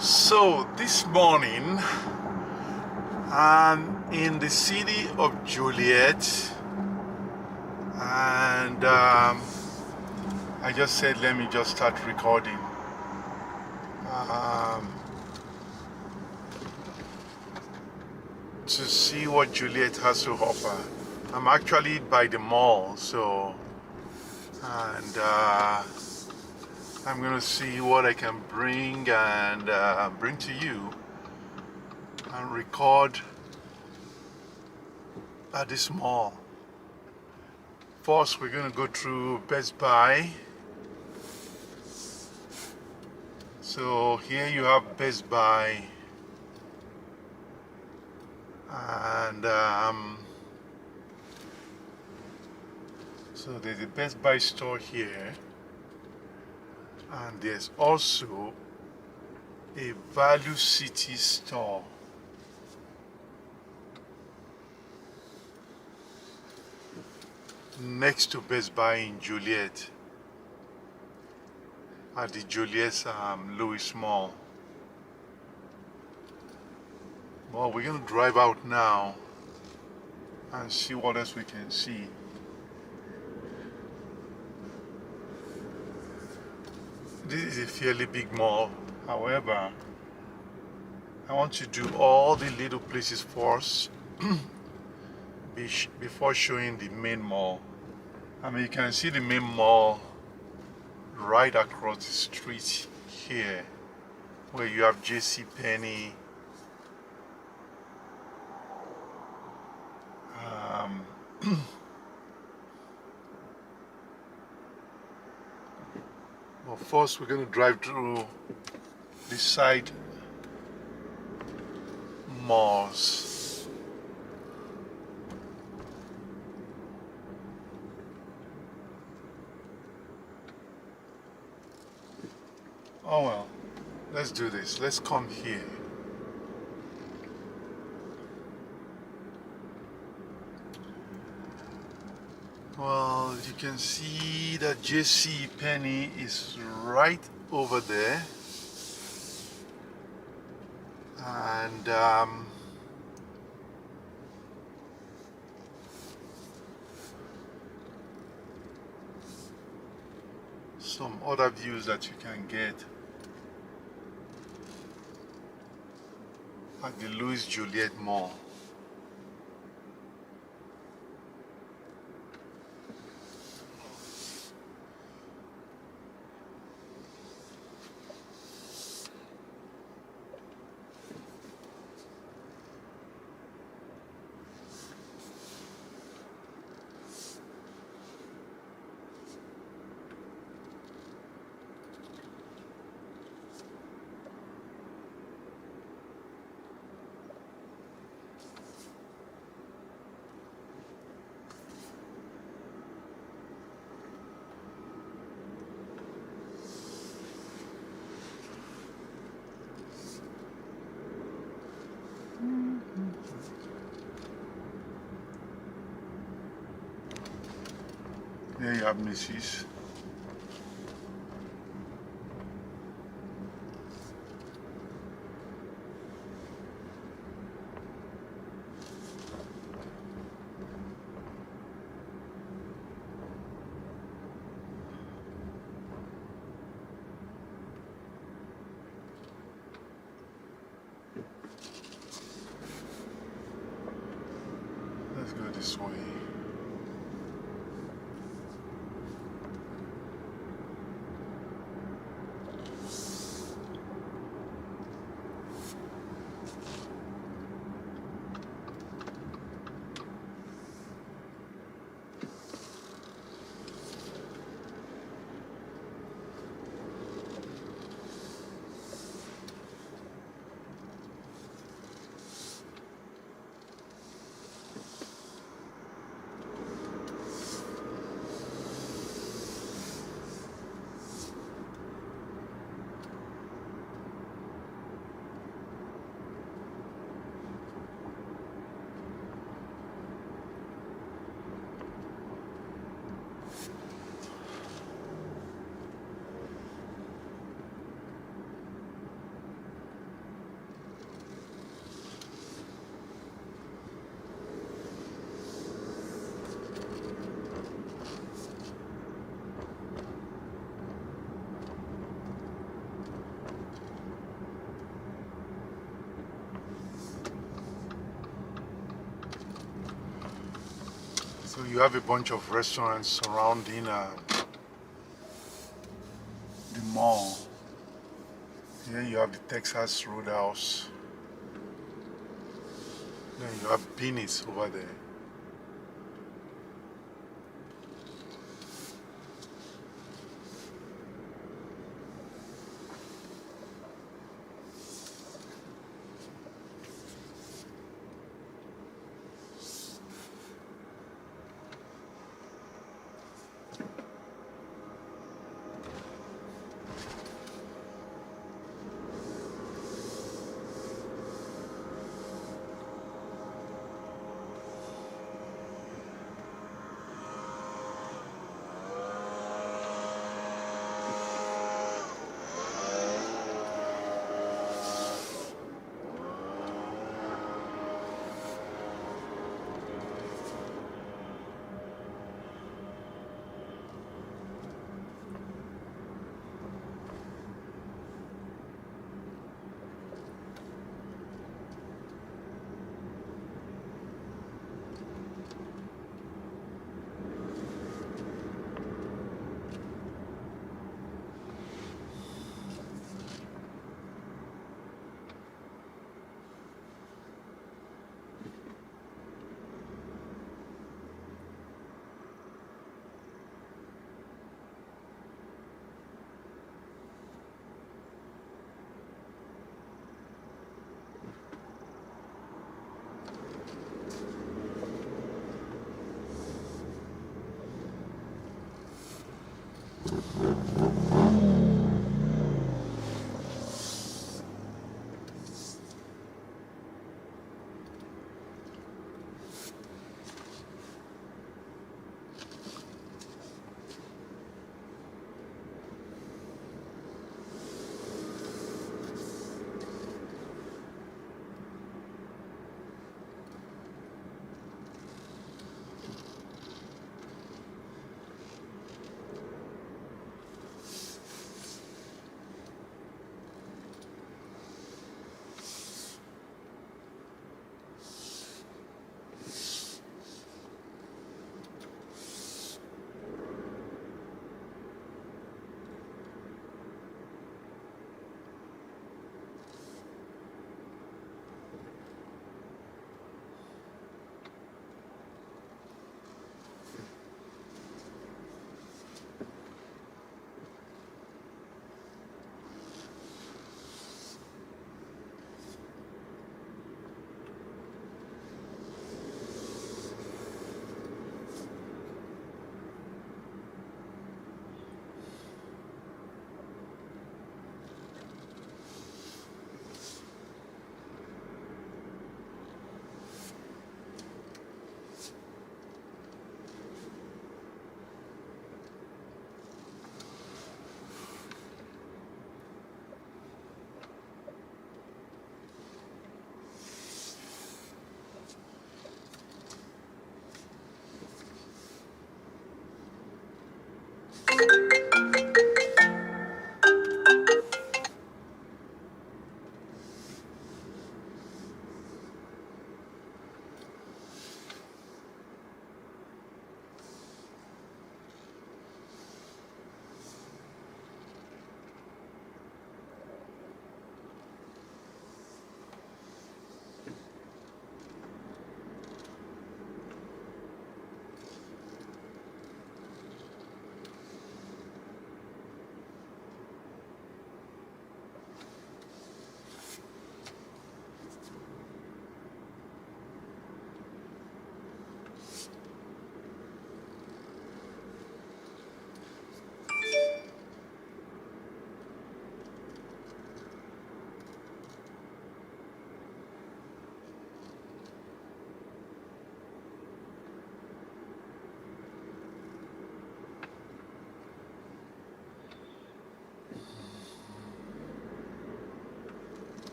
So this morning I'm in the city of Joliet, and I just said let me just start recording um, to see what Joliet has to offer. I'm actually by the mall, and I'm gonna see what I can bring and bring to you and record at this mall. First, we're gonna go through Best Buy. So here you have Best Buy, and so there's a Best Buy store here, and there's also a Value City store. Next to Best Buy in Joliet, at the Joliet Louis Mall. Well, we're gonna drive out now and see what else we can see. This is a fairly big mall. However, I want to do all the little places first before showing the main mall. I mean, you can see the main mall right across the street here, where you have J.C. Penney, well, first we're going to drive through the side malls. Oh well, let's do this. Let's come here. Well, you can see that J.C. Penney is right over there, and some other views that you can get at the Louis Joliet Mall. There you have Macy's. Let's go this way. you have a bunch of restaurants surrounding the mall. Here you have the Texas Roadhouse. Then you have Beanies over there.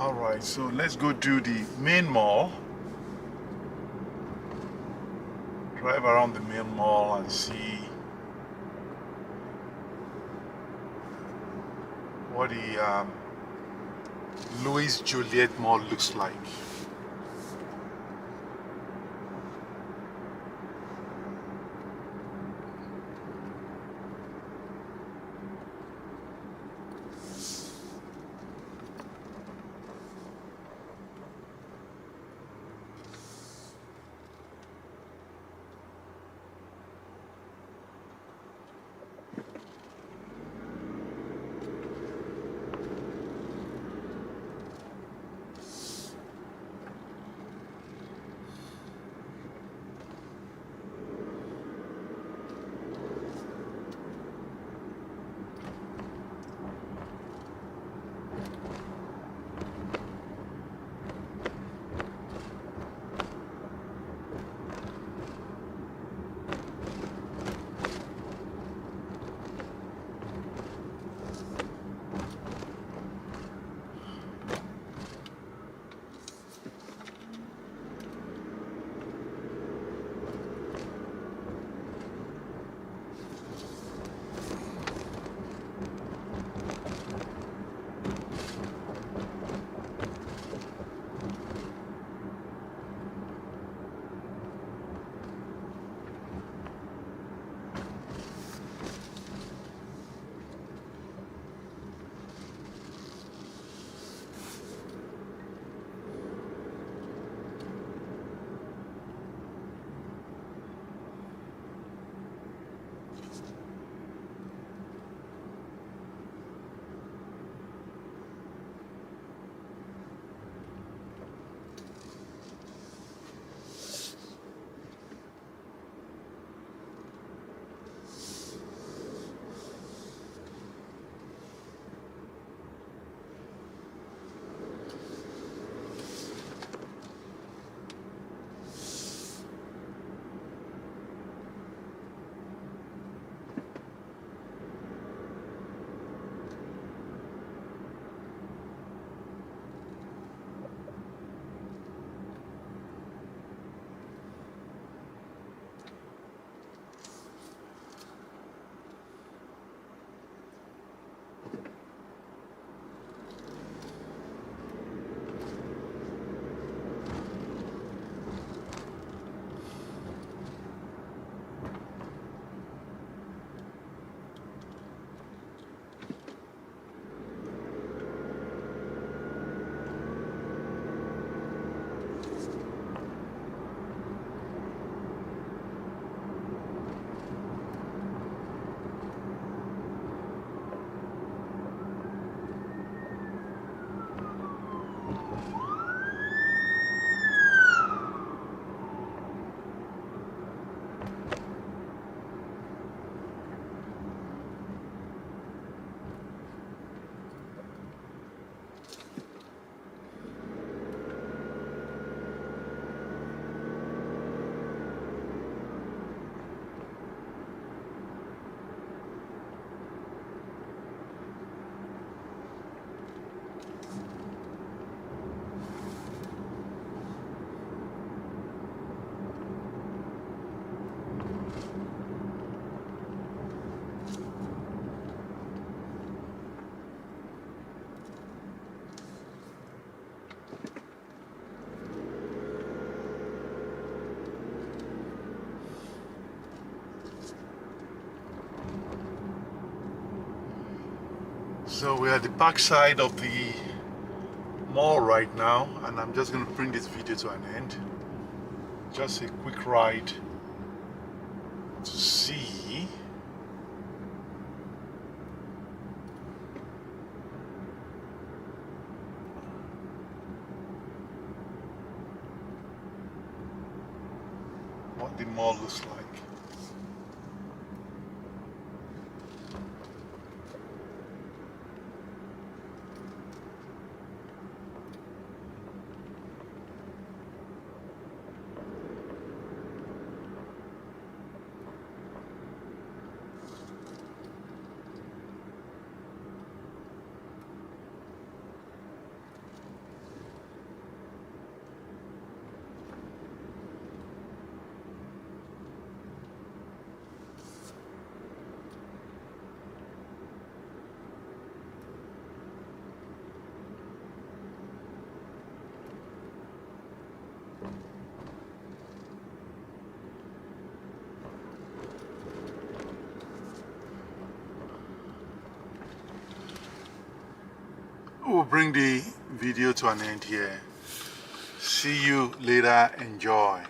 Alright, so let's go do the main mall. Drive around the main mall and see what the Louis Joliet Mall looks like. So we're at the back side of the mall right now, and I'm just going to bring this video to an end. Just a quick ride to see what the mall looks like. We'll bring the video to an end here. See you later. Enjoy.